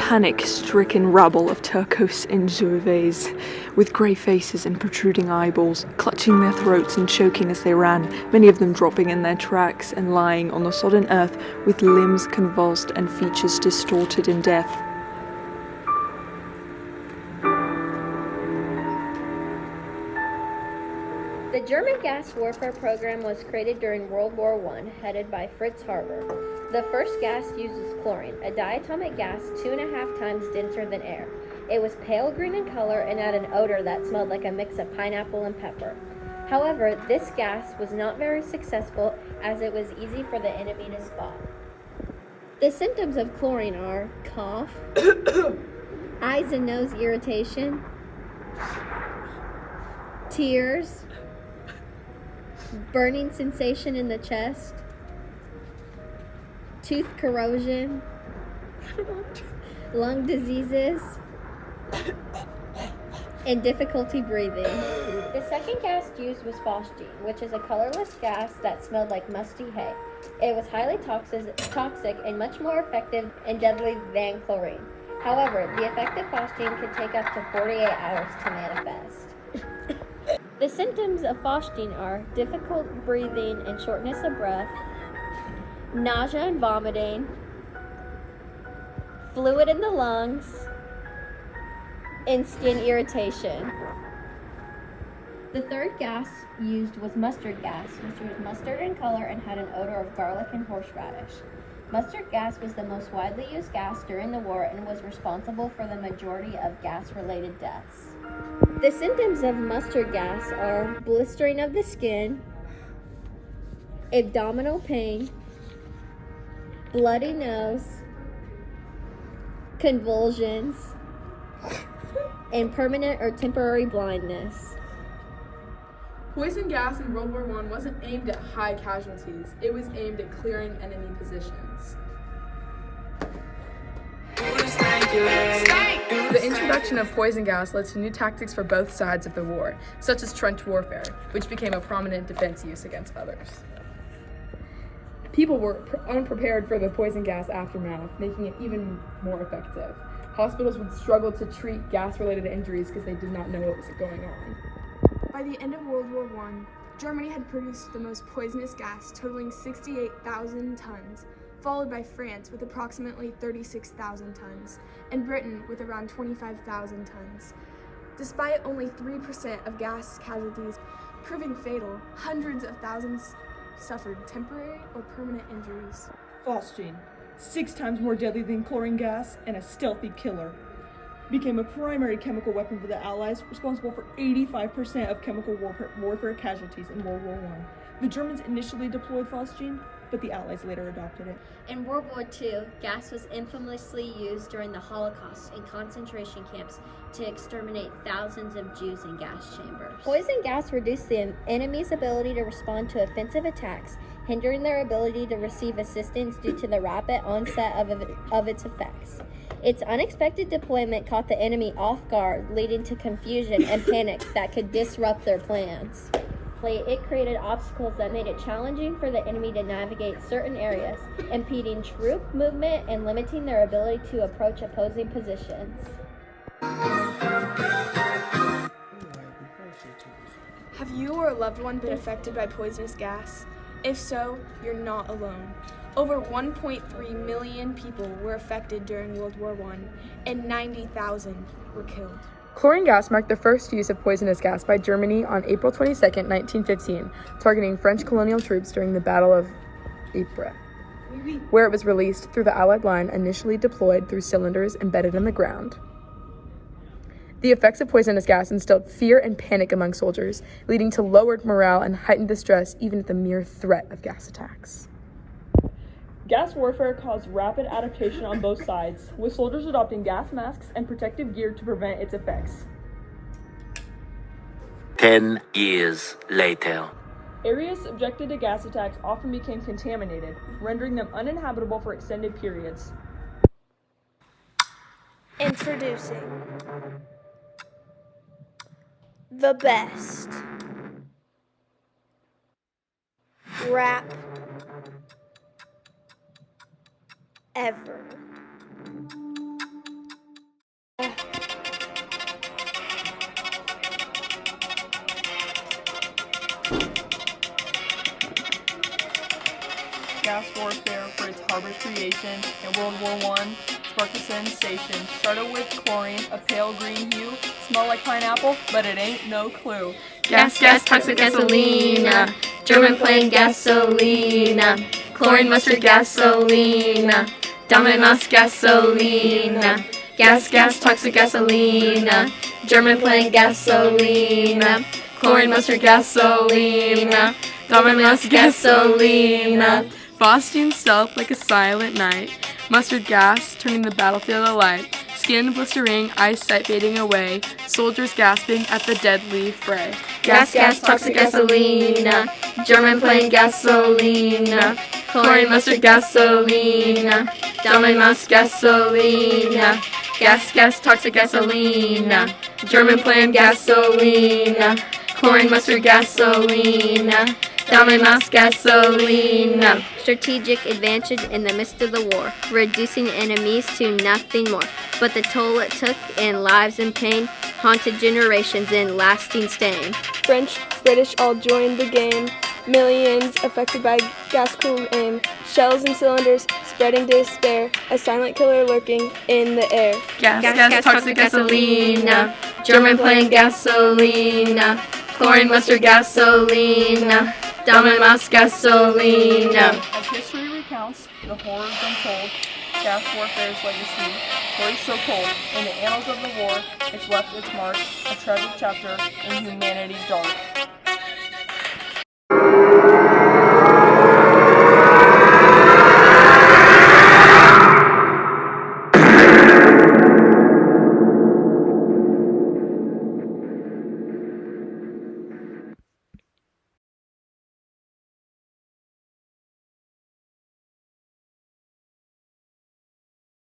panic-stricken rabble of Turcos and Zouaves, with grey faces and protruding eyeballs, clutching their throats and choking as they ran, many of them dropping in their tracks and lying on the sodden earth with limbs convulsed and features distorted in death. The German gas warfare program was created during World War I, headed by Fritz Haber. The first gas uses chlorine, a diatomic gas 2.5 times denser than air. It was pale green in color and had an odor that smelled like a mix of pineapple and pepper. However, this gas was not very successful as it was easy for the enemy to spot. The symptoms of chlorine are cough, eyes and nose irritation, tears, burning sensation in the chest, tooth corrosion, lung diseases, and difficulty breathing. The second gas used was phosgene, which is a colorless gas that smelled like musty hay. It was highly toxic and much more effective and deadly than chlorine. However, the effect of phosgene could take up to 48 hours to manifest. The symptoms of phosgene are difficult breathing and shortness of breath, nausea and vomiting, fluid in the lungs, and skin irritation. The third gas used was mustard gas, which was mustard in color and had an odor of garlic and horseradish. Mustard gas was the most widely used gas during the war and was responsible for the majority of gas-related deaths. The symptoms of mustard gas are blistering of the skin, abdominal pain, bloody nose, convulsions, and permanent or temporary blindness. Poison gas in World War I wasn't aimed at high casualties, it was aimed at clearing enemy positions. The introduction of poison gas led to new tactics for both sides of the war, such as trench warfare, which became a prominent defense use against others. People were unprepared for the poison gas aftermath, making it even more effective. Hospitals would struggle to treat gas-related injuries because they did not know what was going on. By the end of World War I, Germany had produced the most poisonous gas, totaling 68,000 tons, followed by France with approximately 36,000 tons, and Britain with around 25,000 tons. Despite only 3% of gas casualties proving fatal, hundreds of thousands suffered temporary or permanent injuries. Phosgene, 6 times more deadly than chlorine gas and a stealthy killer, became a primary chemical weapon for the Allies, responsible for 85% of chemical warfare casualties in World War I. The Germans initially deployed phosgene, but the Allies later adopted it. In World War II, gas was infamously used during the Holocaust in concentration camps to exterminate thousands of Jews in gas chambers. Poison gas reduced the enemy's ability to respond to offensive attacks, hindering their ability to receive assistance due to the rapid onset of its effects. Its unexpected deployment caught the enemy off guard, leading to confusion and panic that could disrupt their plans. It created obstacles that made it challenging for the enemy to navigate certain areas, impeding troop movement and limiting their ability to approach opposing positions. Have you or a loved one been affected by poisonous gas? If so, you're not alone. Over 1.3 million people were affected during World War I, and 90,000 were killed. Chlorine gas marked the first use of poisonous gas by Germany on April 22, 1915, targeting French colonial troops during the Battle of Ypres, where it was released through the Allied line initially deployed through cylinders embedded in the ground. The effects of poisonous gas instilled fear and panic among soldiers, leading to lowered morale and heightened distress even at the mere threat of gas attacks. Gas warfare caused rapid adaptation on both sides, with soldiers adopting gas masks and protective gear to prevent its effects. 10 years later. Areas subjected to gas attacks often became contaminated, rendering them uninhabitable for extended periods. Introducing the best rap ever. gas warfare for its harbor's creation in World War I sparked a sensation. Started with chlorine, a pale green hue, smell like pineapple, but it ain't no clue. Gas, toxic gasoline. German plane gasoline. Chlorine, mustard, gasoline. Damals, gasoline. Gas, toxic gasoline. German plane gasoline. Chlorine, mustard, gasoline. Damals, gasoline. Frosting stealth like a silent night. Mustard gas turning the battlefield alight. Skin blistering, eyesight fading away. Soldiers gasping at the deadly fray. Gas, toxic gasoline. German plane gasoline. Chlorine, mustard, gasoline. Damals, gasoline. Gas, toxic gasoline. German plane gasoline. Chlorine, mustard, gasoline. Damals, gasoline. Strategic advantage in the midst of the war, reducing enemies to nothing more. But the toll it took in lives and pain haunted generations in lasting stain. French, British all joined the game. Millions affected by gas-cooled aim. Shells and cylinders spreading despair. A silent killer lurking in the air. Gas, toxic gasoline. German plane gasoline. Chlorine, mustard, gasoline. Damals, gasoline. As history recounts the horrors untold, gas warfare's legacy, stories so cold, in the annals of the war, it's left its mark, a tragic chapter in humanity's dark.